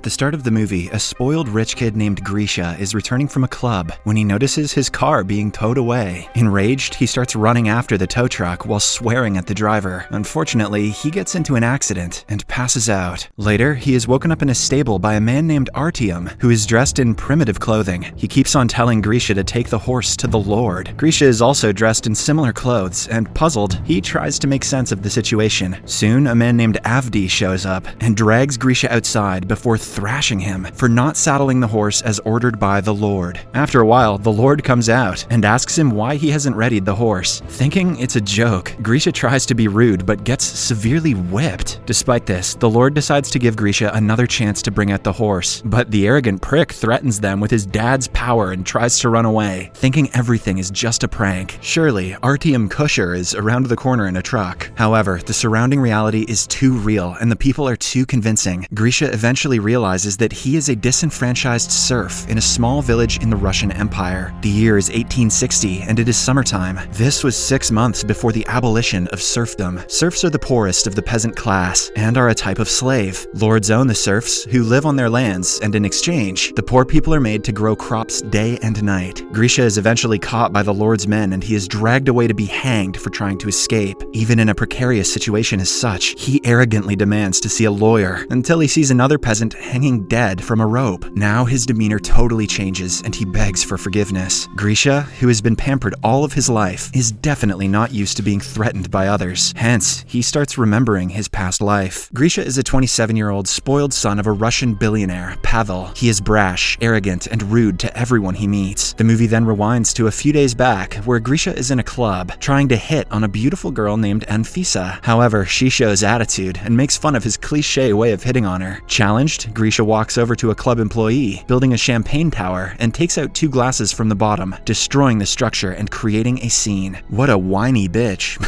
the start of the movie, a spoiled rich kid named Grisha is returning from a club when he notices his car being towed away. Enraged, he starts running after the tow truck while swearing at the driver. Unfortunately, he gets into an accident and passes out. Later, he is woken up in a stable by a man named Artyom, who is dressed in primitive clothing. He keeps on telling Grisha to take the horse to the Lord. Grisha is also dressed in similar clothes, and puzzled, he tries to make sense of the situation. Soon, a man named Avdi shows up and drags Grisha outside before thrashing him for not saddling the horse as ordered by the Lord. After a while, the Lord comes out and asks him why he hasn't readied the horse. Thinking it's a joke, Grisha tries to be rude but gets severely whipped. Despite this, the Lord decides to give Grisha another chance to bring out the horse, but the arrogant prick threatens them with his dad's power and tries to run away, thinking everything is just a prank. Surely, Artyom Kusher is around the corner in a truck. However, the surrounding reality is too real and the people are too convincing. Grisha eventually realizes that he is a disenfranchised serf in a small village in the Russian Empire. The year is 1860 and it is summertime. This was 6 months before the abolition of serfdom. Serfs are the poorest of the peasant class and are a type of slave. Lords own the serfs, who live on their lands, and in exchange, the poor people are made to grow crops day and night. Grisha is eventually caught by the Lord's men and he is dragged away to be hanged for trying to escape. Even in a precarious situation as such, he arrogantly demands to see a lawyer until he sees another peasant hanging dead from a rope. Now his demeanor totally changes and he begs for forgiveness. Grisha, who has been pampered all of his life, is definitely not used to being threatened by others. Hence, he starts remembering his past life. Grisha is a 27-year-old spoiled son of a Russian billionaire, Pavel. He is brash, arrogant, and rude to everyone he meets. The movie then rewinds to a few days back, where Grisha is in a club, trying to hit on a beautiful girl named Anfisa. However, she shows attitude and makes fun of his cliché way of hitting on her. Challenged, Grisha walks over to a club employee, building a champagne tower, and takes out 2 glasses from the bottom, destroying the structure and creating a scene. What a whiny bitch.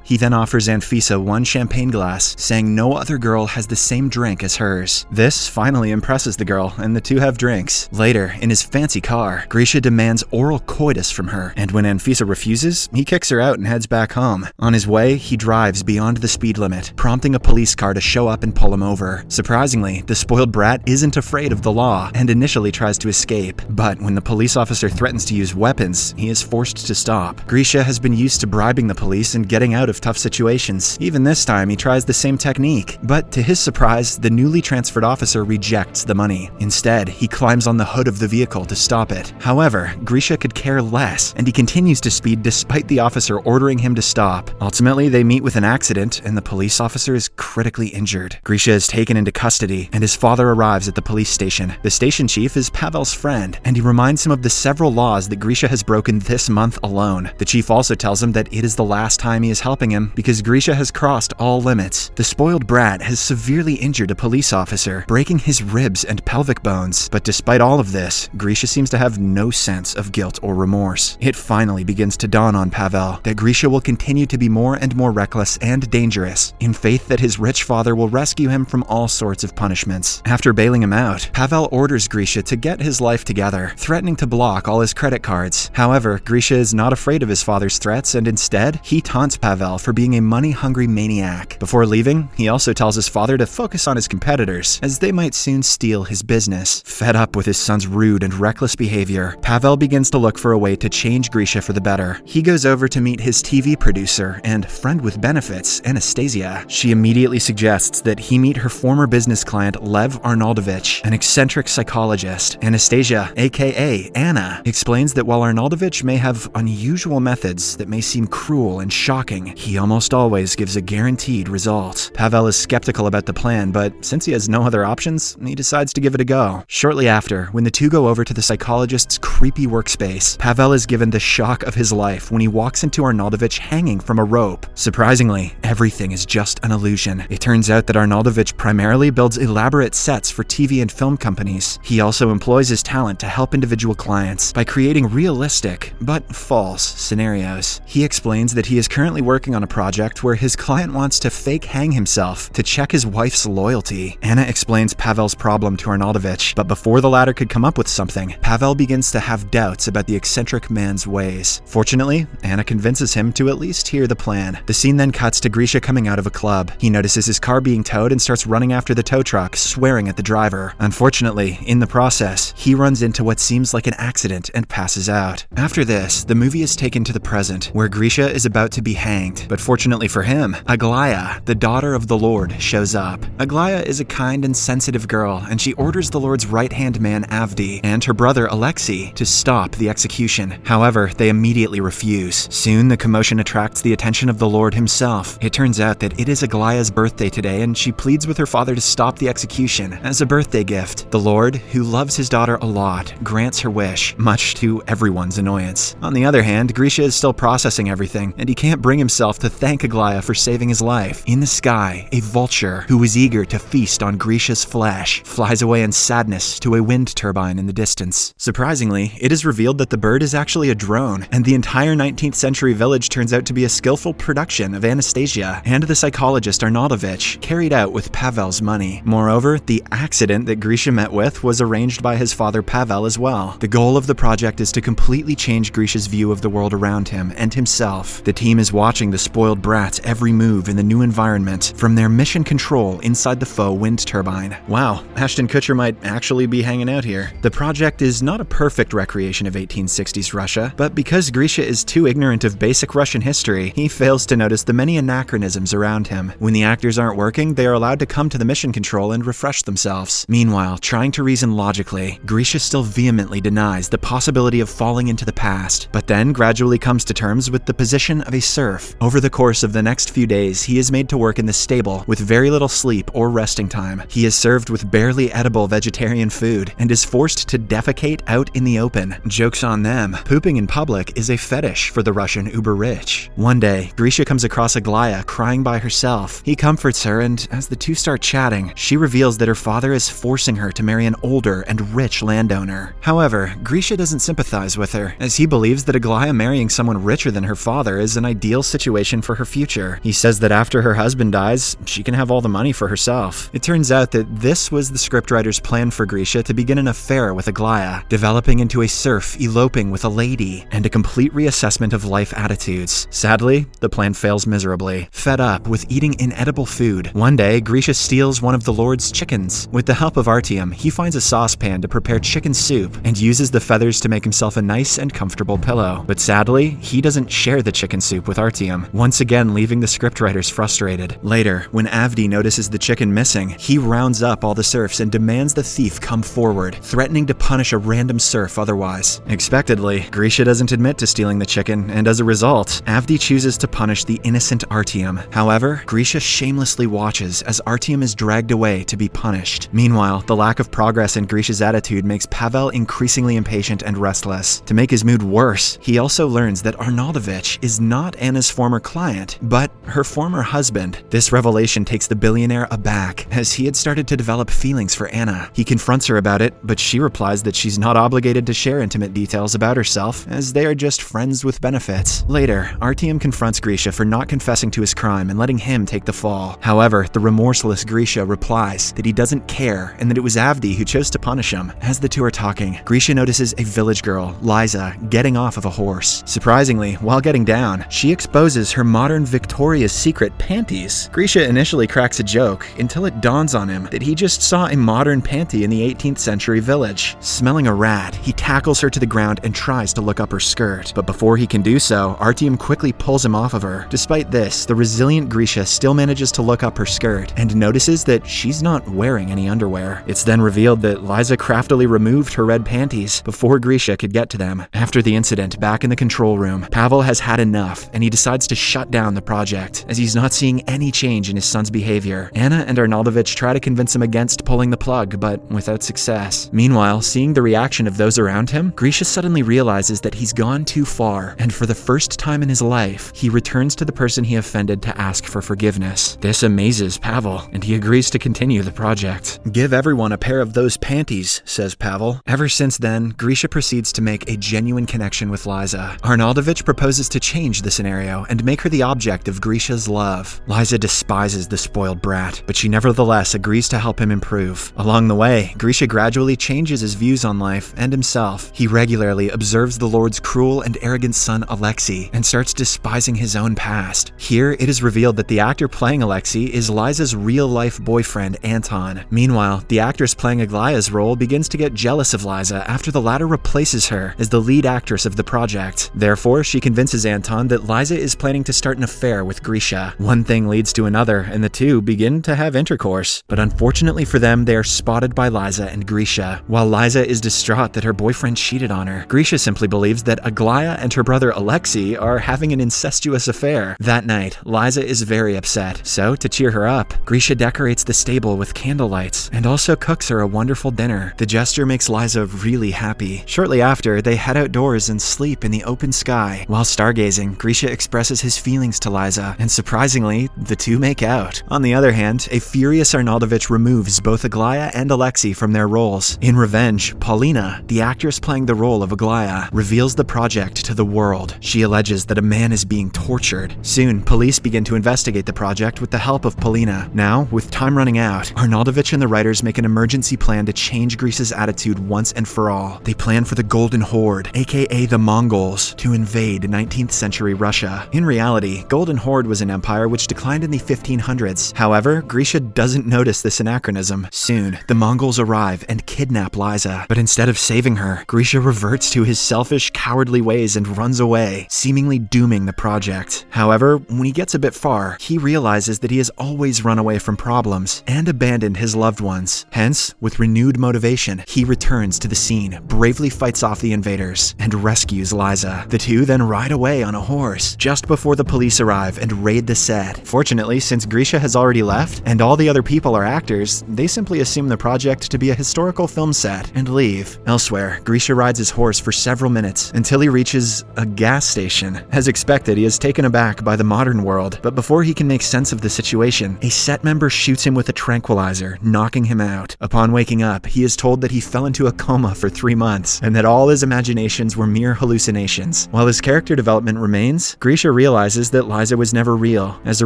He then offers Anfisa 1 champagne glass, saying no other girl has the same drink as hers. This finally impresses the girl, and the two have drinks. Later, in his fancy car, Grisha demands oral coitus from her, and when Anfisa refuses, he kicks her out and heads back home. On his way, he drives beyond the speed limit, prompting a police car to show up and pull him over. Surprisingly, the spoiled brat isn't afraid of the law, and initially tries to escape. But when the police officer threatens to use weapons, he is forced to stop. Grisha has been used to bribing the police and getting out of tough situations. Even this time, he tries the same technique, but to his surprise, the newly transferred officer rejects the money. Instead, he climbs on the hood of the vehicle to stop it. However, Grisha could care less, and he continues to speed despite the officer ordering him to stop. Ultimately, they meet with an accident, and the police officer is critically injured. Grisha is taken into custody, and his father arrives at the police station. The station chief is Pavel's friend, and he reminds him of the several laws that Grisha has broken this month alone. The chief also tells him that it is the last time he is helping him because Grisha has crossed all limits. The spoiled brat has severely injured a police officer, breaking his ribs and pelvic bones. But despite all of this, Grisha seems to have no sense of guilt or remorse. It finally begins to dawn on Pavel that Grisha will continue to be more and more reckless and dangerous, in faith that his rich father will rescue him from all sorts of punishments. After bailing him out, Pavel orders Grisha to get his life together, threatening to block all his credit cards. However, Grisha is not afraid of his father's threats, and instead, he taunts Pavel for being a money-hungry maniac. Before leaving, he also tells his father to focus on his competitors, as they might soon steal his business. Fed up with his son's rude and reckless behavior, Pavel begins to look for a way to change Grisha for the better. He goes over to meet his TV producer and friend with benefits, Anastasia. She immediately suggests that he meet her former business client Lev Arnoldovich, an eccentric psychologist. Anastasia, aka Anna, explains that while Arnoldovich may have unusual methods that may seem cruel and shocking, he almost always gives a guaranteed result. Pavel is skeptical about the plan, but since he has no other options, he decides to give it a go. Shortly after, when the two go over to the psychologist's creepy workspace, Pavel is given the shock of his life when he walks into Arnoldovich hanging from a rope. Surprisingly, everything is just an illusion. It turns out that Arnoldovich primarily builds elaborate sets for TV and film companies. He also employs his talent to help individual clients by creating realistic, but false, scenarios. He explains that he is currently working working on a project where his client wants to fake hang himself to check his wife's loyalty. Anna explains Pavel's problem to Arnautovich, but before the latter could come up with something, Pavel begins to have doubts about the eccentric man's ways. Fortunately, Anna convinces him to at least hear the plan. The scene then cuts to Grisha coming out of a club. He notices his car being towed and starts running after the tow truck, swearing at the driver. Unfortunately, in the process, he runs into what seems like an accident and passes out. After this, the movie is taken to the present, where Grisha is about to be hanged. But fortunately for him, Aglaya, the daughter of the Lord, shows up. Aglaya is a kind and sensitive girl, and she orders the Lord's right-hand man Avdi and her brother Alexei to stop the execution. However, they immediately refuse. Soon, the commotion attracts the attention of the Lord himself. It turns out that it is Aglaya's birthday today, and she pleads with her father to stop the execution as a birthday gift. The Lord, who loves his daughter a lot, grants her wish, much to everyone's annoyance. On the other hand, Grisha is still processing everything, and he can't bring himself to thank Aglaya for saving his life. In the sky, a vulture, who is eager to feast on Grisha's flesh, flies away in sadness to a wind turbine in the distance. Surprisingly, it is revealed that the bird is actually a drone, and the entire 19th century village turns out to be a skillful production of Anastasia and the psychologist Arnautovich, carried out with Pavel's money. Moreover, the accident that Grisha met with was arranged by his father Pavel as well. The goal of the project is to completely change Grisha's view of the world around him and himself. The team is watching the spoiled brat's every move in the new environment, from their mission control inside the faux wind turbine. Wow, Ashton Kutcher might actually be hanging out here. The project is not a perfect recreation of 1860s Russia, but because Grisha is too ignorant of basic Russian history, he fails to notice the many anachronisms around him. When the actors aren't working, they are allowed to come to the mission control and refresh themselves. Meanwhile, trying to reason logically, Grisha still vehemently denies the possibility of falling into the past, but then gradually comes to terms with the position of a serf. Over the course of the next few days, he is made to work in the stable with very little sleep or resting time. He is served with barely edible vegetarian food and is forced to defecate out in the open. Joke's on them. Pooping in public is a fetish for the Russian uber-rich. One day, Grisha comes across Aglaya crying by herself. He comforts her, and as the two start chatting, she reveals that her father is forcing her to marry an older and rich landowner. However, Grisha doesn't sympathize with her, as he believes that Aglaya marrying someone richer than her father is an ideal situation for her future. He says that after her husband dies, she can have all the money for herself. It turns out that this was the scriptwriter's plan for Grisha to begin an affair with Aglaya, developing into a serf eloping with a lady, and a complete reassessment of life attitudes. Sadly, the plan fails miserably. Fed up with eating inedible food, one day Grisha steals one of the Lord's chickens. With the help of Artyom, he finds a saucepan to prepare chicken soup and uses the feathers to make himself a nice and comfortable pillow. But sadly, he doesn't share the chicken soup with Artyom, once again leaving the scriptwriters frustrated. Later, when Avdi notices the chicken missing, he rounds up all the serfs and demands the thief come forward, threatening to punish a random serf otherwise. Expectedly, Grisha doesn't admit to stealing the chicken, and as a result, Avdi chooses to punish the innocent Artyom. However, Grisha shamelessly watches as Artyom is dragged away to be punished. Meanwhile, the lack of progress in Grisha's attitude makes Pavel increasingly impatient and restless. To make his mood worse, he also learns that Arnautovich is not Anna's former client, but her former husband. This revelation takes the billionaire aback, as he had started to develop feelings for Anna. He confronts her about it, but she replies that she's not obligated to share intimate details about herself, as they are just friends with benefits. Later, Artyom confronts Grisha for not confessing to his crime and letting him take the fall. However, the remorseless Grisha replies that he doesn't care and that it was Avdi who chose to punish him. As the two are talking, Grisha notices a village girl, Liza, getting off of a horse. Surprisingly, while getting down, she exposes her modern Victoria's Secret panties. Grisha initially cracks a joke until it dawns on him that he just saw a modern panty in the 18th century village. Smelling a rat, he tackles her to the ground and tries to look up her skirt. But before he can do so, Artyom quickly pulls him off of her. Despite this, the resilient Grisha still manages to look up her skirt and notices that she's not wearing any underwear. It's then revealed that Liza craftily removed her red panties before Grisha could get to them. After the incident, back in the control room, Pavel has had enough and he decides to shut down the project, as he's not seeing any change in his son's behavior. Anna and Arnautovich try to convince him against pulling the plug, but without success. Meanwhile, seeing the reaction of those around him, Grisha suddenly realizes that he's gone too far, and for the first time in his life, he returns to the person he offended to ask for forgiveness. This amazes Pavel, and he agrees to continue the project. "Give everyone a pair of those panties," says Pavel. Ever since then, Grisha proceeds to make a genuine connection with Liza. Arnautovich proposes to change the scenario and and make her the object of Grisha's love. Liza despises the spoiled brat, but she nevertheless agrees to help him improve. Along the way, Grisha gradually changes his views on life and himself. He regularly observes the Lord's cruel and arrogant son Alexei and starts despising his own past. Here, it is revealed that the actor playing Alexei is Liza's real-life boyfriend, Anton. Meanwhile, the actress playing Aglaya's role begins to get jealous of Liza after the latter replaces her as the lead actress of the project. Therefore, she convinces Anton that Liza is planning to start an affair with Grisha. One thing leads to another, and the two begin to have intercourse. But unfortunately for them, they are spotted by Liza and Grisha. While Liza is distraught that her boyfriend cheated on her, Grisha simply believes that Aglaya and her brother Alexei are having an incestuous affair. That night, Liza is very upset, so to cheer her up, Grisha decorates the stable with candlelights and also cooks her a wonderful dinner. The gesture makes Liza really happy. Shortly after, they head outdoors and sleep in the open sky. While stargazing, Grisha expresses his feelings to Liza, and surprisingly, the two make out. On the other hand, a furious Arnautovich removes both Aglaya and Alexei from their roles. In revenge, Paulina, the actress playing the role of Aglaya, reveals the project to the world. She alleges that a man is being tortured. Soon, police begin to investigate the project with the help of Paulina. Now, with time running out, Arnautovich and the writers make an emergency plan to change Greece's attitude once and for all. They plan for the Golden Horde, aka the Mongols, to invade 19th century Russia. In reality, Golden Horde was an empire which declined in the 1500s. However, Grisha doesn't notice this anachronism. Soon, the Mongols arrive and kidnap Liza, but instead of saving her, Grisha reverts to his selfish, cowardly ways and runs away, seemingly dooming the project. However, when he gets a bit far, he realizes that he has always run away from problems and abandoned his loved ones. Hence, with renewed motivation, he returns to the scene, bravely fights off the invaders, and rescues Liza. The two then ride away on a horse, just before the police arrive and raid the set. Fortunately, since Grisha has already left, and all the other people are actors, they simply assume the project to be a historical film set and leave. Elsewhere, Grisha rides his horse for several minutes until he reaches a gas station. As expected, he is taken aback by the modern world, but before he can make sense of the situation, a set member shoots him with a tranquilizer, knocking him out. Upon waking up, he is told that he fell into a coma for 3 months, and that all his imaginations were mere hallucinations. While his character development remains, Grisha realizes that Liza was never real. As a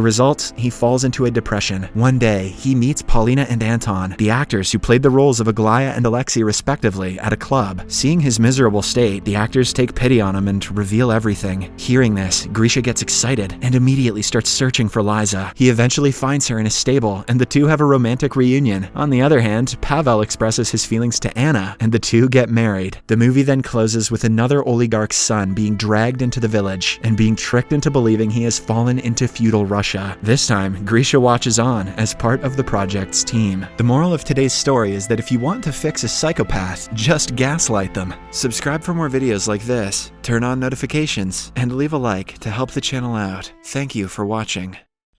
result, he falls into a depression. One day, he meets Paulina and Anton, the actors who played the roles of Aglaya and Alexei respectively, at a club. Seeing his miserable state, the actors take pity on him and reveal everything. Hearing this, Grisha gets excited and immediately starts searching for Liza. He eventually finds her in a stable, and the two have a romantic reunion. On the other hand, Pavel expresses his feelings to Anna, and the two get married. The movie then closes with another oligarch's son being dragged into the village and being tricked into believing he has fallen into feudal Russia. This time, Grisha watches on as part of the project's team. The moral of today's story is that if you want to fix a psychopath, just gaslight them. Subscribe for more videos like this, turn on notifications, and leave a like to help the channel out. Thank you for watching.